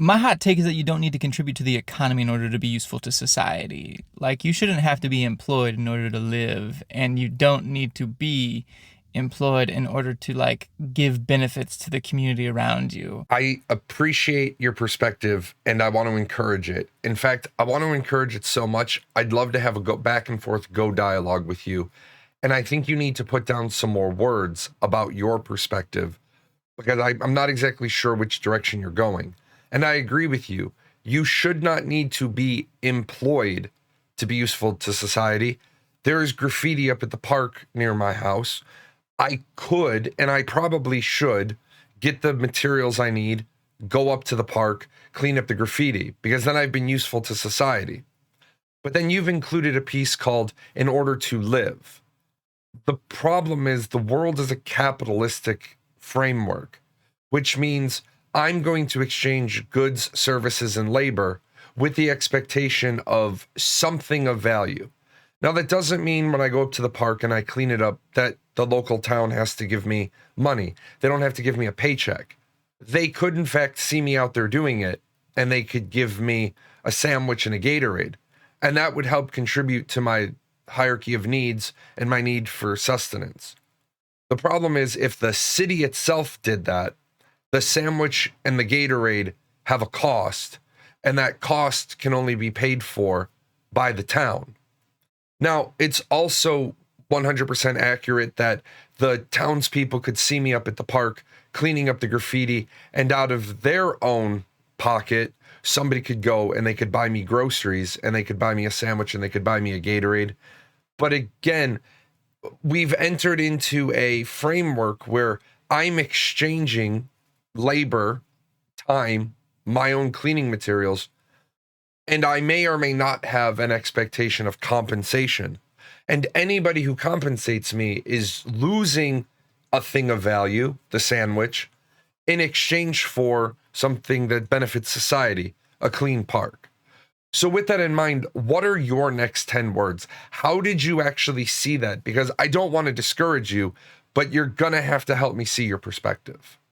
My hot take is that you don't need to contribute to the economy in order to be useful to society. Like, you shouldn't have to be employed in order to live, and you don't need to be employed in order to, like, give benefits to the community around you. I appreciate your perspective and I want to encourage it. In fact, I want to encourage it so much. I'd love to have a go back and forth go dialogue with you. And I think you need to put down some more words about your perspective because I'm not exactly sure which direction you're going. And I agree with you. You should not need to be employed to be useful to society. There is graffiti up at the park near my house. I could, and I probably should, get the materials I need, go up to the park, clean up the graffiti, because then I've been useful to society. But then you've included a piece called In Order to Live. The problem is the world is a capitalistic framework, which means I'm going to exchange goods, services, and labor with the expectation of something of value. Now, that doesn't mean when I go up to the park and I clean it up that the local town has to give me money. They don't have to give me a paycheck. They could, in fact, see me out there doing it, and they could give me a sandwich and a Gatorade. And that would help contribute to my hierarchy of needs and my need for sustenance. The problem is if the city itself did that, the sandwich and the Gatorade have a cost, and that cost can only be paid for by the town. Now, it's also 100% accurate that the townspeople could see me up at the park cleaning up the graffiti, and out of their own pocket, somebody could go and they could buy me groceries, and they could buy me a sandwich, and they could buy me a Gatorade. But again, we've entered into a framework where I'm exchanging labor, time, my own cleaning materials, and I may or may not have an expectation of compensation. And anybody who compensates me is losing a thing of value, the sandwich, in exchange for something that benefits society, a clean park. So with that in mind, what are your next 10 words? How did you actually see that? Because I don't want to discourage you, but you're going to have to help me see your perspective.